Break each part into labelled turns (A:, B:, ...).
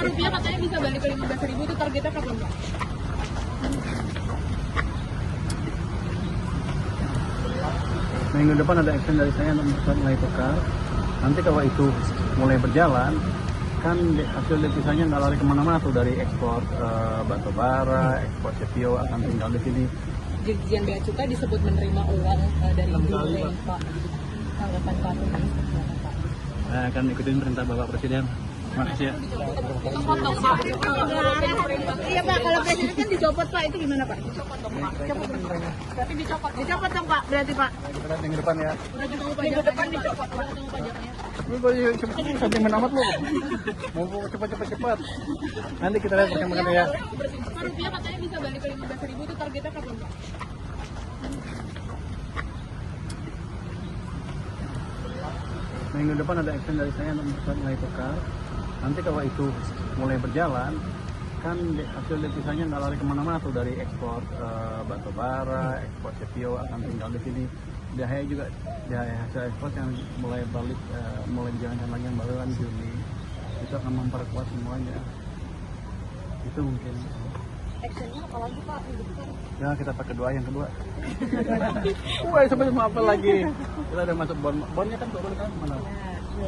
A: rupiah katanya bisa balik ke 15.000, itu targetnya kapan Pak?
B: Minggu depan ada action dari saya untuk mulai tukar. Nanti kalau itu mulai berjalan, kan hasil devisanya nggak lari kemana-mana tuh, dari ekspor batu bara, ekspor CPO akan tinggal di sini.
A: Dirjen Bea Cukai disebut menerima uang dari Indonesia, Pak. Tanggapan Pak tentang itu gimana, Pak?
B: Saya akan ikutin perintah Bapak Presiden. Terima kasih ya.
A: Dicopot dong, Pak. Iya Pak, kalau presiden kan dicopot Pak, itu gimana Pak? Dicopot dong Pak. Berarti dicopot dong Pak, berarti Pak.
B: Kita lihat minggu depan ya.
A: Udah ketemu minggu depan dicopot Pak, ketemu pajaknya.
B: Lu boleh cepet sentimen amat lu. Mau cepat. Nanti kita lihat perkembangannya ya.
A: Pak, rupiah katanya bisa balik ke 15.000, itu targetnya kapan Pak?
B: Minggu depan ada action dari saya untuk mulai tukar. Nanti kalau itu mulai berjalan, kan hasil devisanya nggak lari kemana-mana tuh, dari ekspor batu bara, ekspor CPO akan tinggal di sini. Dahaya juga, dahaya hasil ekspor yang mulai balik, mulai dijalankan lagi yang baru kan Juni. Itu akan memperkuat semuanya. Itu mungkin.
A: Actionnya apa lagi Pak?
B: Ya kita pakai doa yang kedua. Wah sampai mau apa lagi? Kita udah masuk bonnya kan turun kan mana?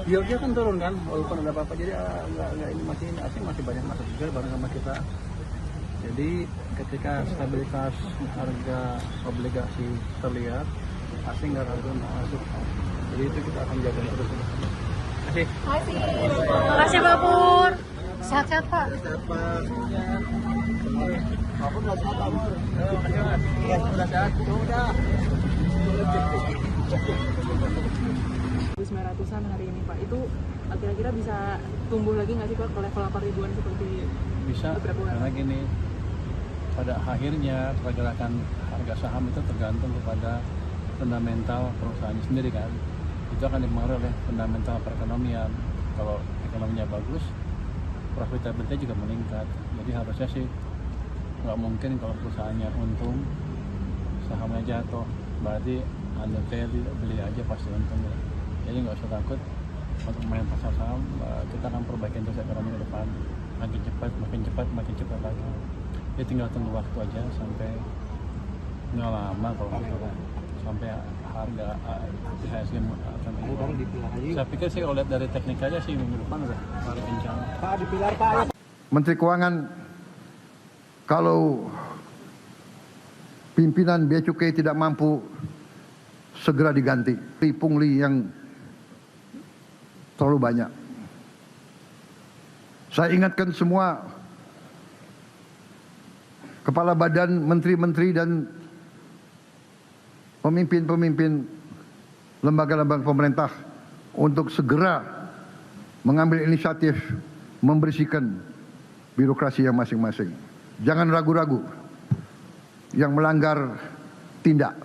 B: Yieldnya kan turun kan, walaupun ada apa-apa, jadi nggak ini masih asing masih banyak masuk juga bareng sama kita. Jadi ketika stabilitas harga obligasi terlihat, asing nggak ragu masuk. Jadi itu kita akan jaga terus. Terima kasih.
A: Terima kasih Pak Pur. Sehat-sehat Pak.
B: Maupun nggak sehat, Amor. Makasih Mas. Iya, sudah sehat. Sudah.
A: 900-an hari ini Pak, itu kira-kira bisa tumbuh lagi nggak sih Pak ke level 8 ribuan seperti
B: bisa, karena gini, pada akhirnya pergerakan harga saham itu tergantung kepada fundamental perusahaannya sendiri kan. Itu akan dipengaruhi oleh fundamental perekonomian. Kalau ekonominya bagus, profitability juga meningkat. Jadi harusnya sih nggak mungkin kalau perusahaannya untung, sahamnya jatuh, berarti under value, beli aja pasti untung ya. Jadi nggak usah takut untuk main pasar saham. Kita akan perbaiki terus ekonomi ke depan, makin cepat lagi. Jadi tinggal tunggu waktu aja sampai nggak lama kalau gitu kan, sampai harga IHSG akan tinggi. Saya pikir sih kalau lihat dari teknik aja sih minggu depan udah lari kencang.
C: Pak dipilar Pak.
D: Menteri Keuangan, kalau pimpinan Bea Cukai tidak mampu segera diganti, pungli yang terlalu banyak. Saya ingatkan semua kepala badan, menteri-menteri dan pemimpin-pemimpin lembaga-lembaga pemerintah untuk segera mengambil inisiatif membersihkan birokrasi yang masing-masing. Jangan ragu-ragu, yang melanggar tindak.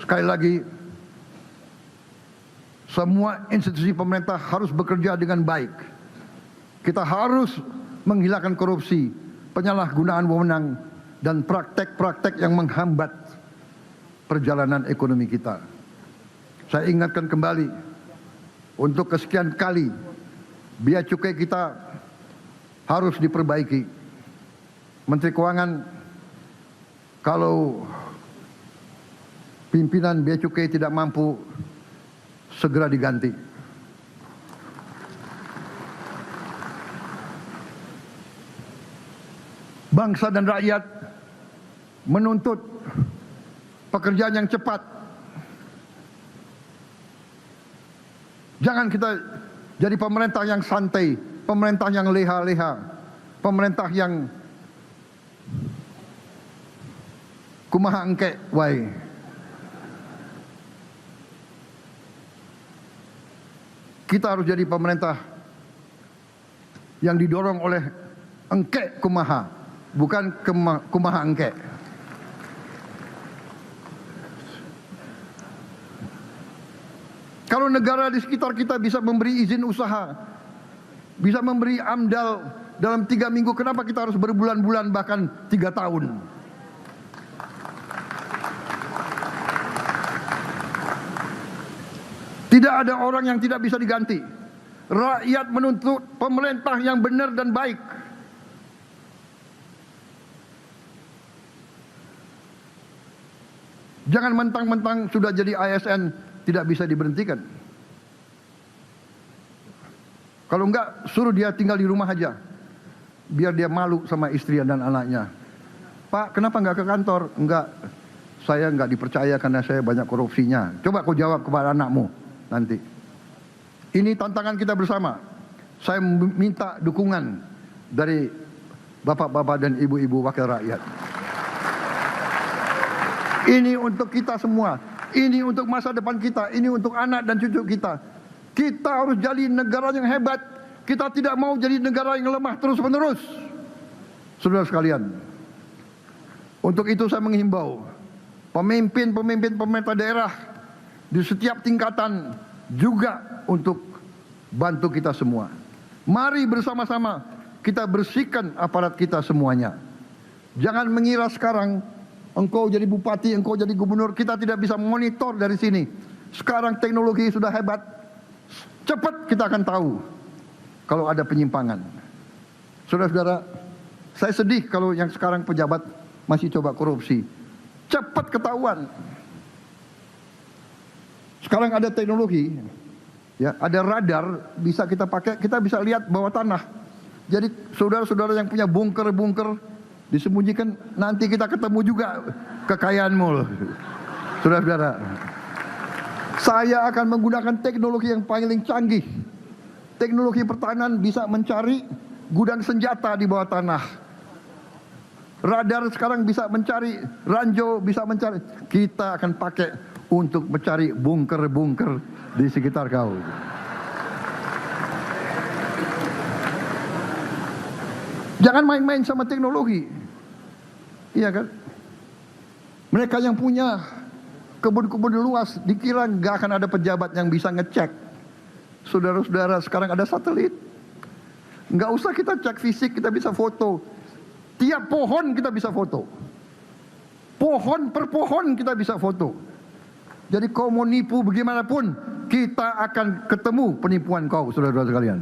D: Sekali lagi, semua institusi pemerintah harus bekerja dengan baik. Kita harus menghilangkan korupsi, penyalahgunaan wewenang, dan praktek-praktek yang menghambat perjalanan ekonomi kita. Saya ingatkan kembali, untuk kesekian kali, Bea Cukai kita harus diperbaiki. Menteri Keuangan, kalau pimpinan Bea Cukai tidak mampu segera diganti. Bangsa dan rakyat menuntut pekerjaan yang cepat. Jangan kita jadi pemerintah yang santai, pemerintah yang leha-leha, pemerintah yang kumaha engke wae. Kita harus jadi pemerintah yang didorong oleh engke kumaha, bukan kumaha engke. Kalau negara di sekitar kita bisa memberi izin usaha, bisa memberi AMDAL dalam 3 minggu, kenapa kita harus berbulan-bulan bahkan 3 tahun? Tidak ada orang yang tidak bisa diganti. Rakyat menuntut pemerintah yang benar dan baik. Jangan mentang-mentang sudah jadi ASN tidak bisa diberhentikan. Kalau enggak, suruh dia tinggal di rumah aja. Biar dia malu sama istri dan anaknya. Pak, kenapa enggak ke kantor? Enggak, saya enggak dipercaya karena saya banyak korupsinya. Coba kau jawab kepada anakmu nanti. Ini tantangan kita bersama. Saya minta dukungan dari bapak-bapak dan ibu-ibu wakil rakyat. Ini untuk kita semua. Ini untuk masa depan kita. Ini untuk anak dan cucu kita. Kita harus jadi negara yang hebat. Kita tidak mau jadi negara yang lemah terus-menerus. Saudara sekalian, untuk itu saya menghimbau pemimpin-pemimpin pemerintah daerah di setiap tingkatan juga untuk bantu kita semua. Mari bersama-sama kita bersihkan aparat kita semuanya. Jangan mengira sekarang engkau jadi bupati, engkau jadi gubernur, kita tidak bisa monitor dari sini. Sekarang teknologi sudah hebat. Cepat kita akan tahu kalau ada penyimpangan. Saudara-saudara, saya sedih kalau yang sekarang pejabat masih coba korupsi. Cepat ketahuan. Sekarang ada teknologi, ya, ada radar bisa kita pakai, kita bisa lihat bawah tanah. Jadi saudara-saudara yang punya bunker-bunker disembunyikan, nanti kita ketemu juga kekayaanmu. Saudara-saudara, saya akan menggunakan teknologi yang paling canggih. Teknologi pertahanan bisa mencari gudang senjata di bawah tanah. Radar sekarang bisa mencari, ranjau bisa mencari. Kita akan pakai untuk mencari bunker-bunker di sekitar kau. Jangan main-main sama teknologi. Iya kan? Mereka yang punya kebun-kebun luas dikira nggak akan ada pejabat yang bisa ngecek. Saudara-saudara, sekarang ada satelit. Nggak usah kita cek fisik, kita bisa foto. Tiap pohon kita bisa foto. Pohon per pohon kita bisa foto. Jadi kau mau nipu bagaimanapun, kita akan ketemu penipuan kau, saudara-saudara sekalian.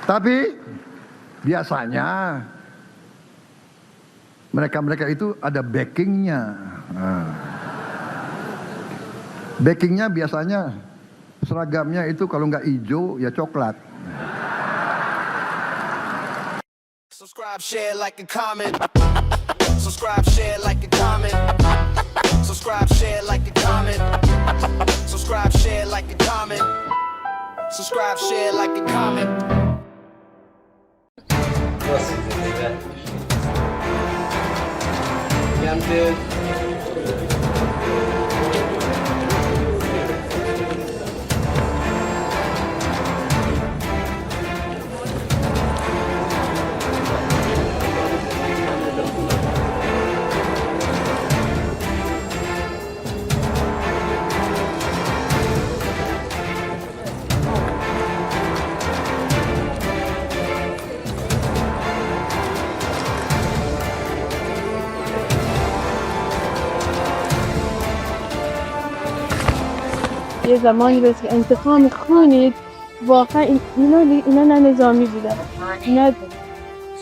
D: Tapi biasanya mereka-mereka itu ada backingnya. Backingnya biasanya seragamnya itu kalau nggak hijau ya coklat.
C: Subscribe, share, like, and comment. Subscribe, share, like, and comment. Subscribe, share, like, and comment. Subscribe, share, like, and comment. Subscribe, share, like, and comment.
E: یه زمانی بود که انتقام خونید واقعا اینا نه نظامی بودن، نه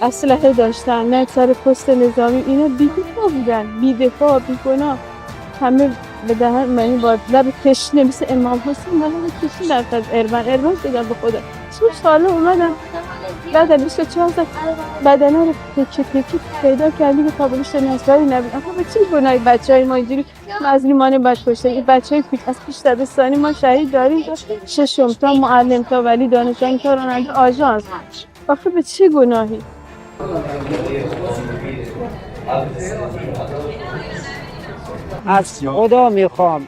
E: اسلحه داشتن، نه سر پست نظامی، اینا بی‌دفاع بودن، بی‌دفاع، بی‌گناه. همه به دهن منی با لب تشنه مثل امام حسین لب تشنه رفت از اربن شدن به خدا. 3 ساله اومدن بعد از 24 ساعت بدنه رو تکه پیدا کردی که قابلش نسباری نبید. اما به چه گناهی بچه‌های ما اینجوری مظلومانه بد کشته؟ این بچه‌های از پیش دبستانی ما شهید داریم، ششم تا معلم تا ولی دانشجو تا راننده آژانس. آخه به چه گناهی؟
F: از خدا میخوام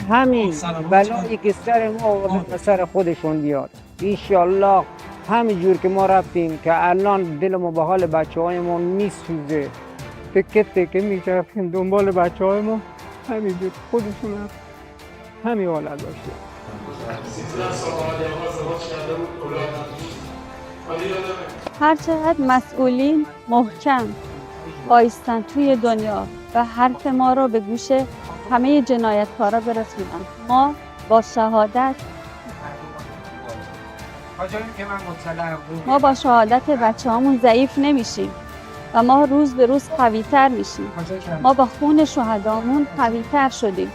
F: همین بلایی که سر ما آوردن سر خودشون بیاد. انشالله همینجور که ما رفتیم که الان دل ما به حال بچه‌هایمون میسوزه، تکه تکه میچرخیم دنبال بچه‌های ما، همینجور خودشون هم همین حالت باشه.
G: هر چقدر مسئولین محکم بایستن توی دنیا و حرف ما رو به گوش همه جنایتکارا برسونن، ما با شهادت ما با شهادت بچه هامون ضعیف نمیشیم و ما روز به روز قوی‌تر میشیم. ما با خون شهدامون قوی‌تر شدیم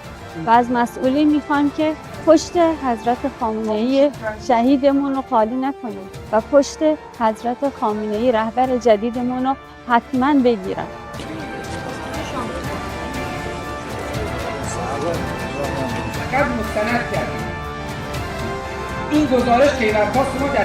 G: و از مسئولین میخوام که پشت حضرت خامنه‌ای شهیدمون رو خالی نکنیم و پشت حضرت خامنه‌ای رهبر جدیدمون رو حتما بگیرن.
H: فقط مستند کردیم. این گزارش پیوندخواست ما در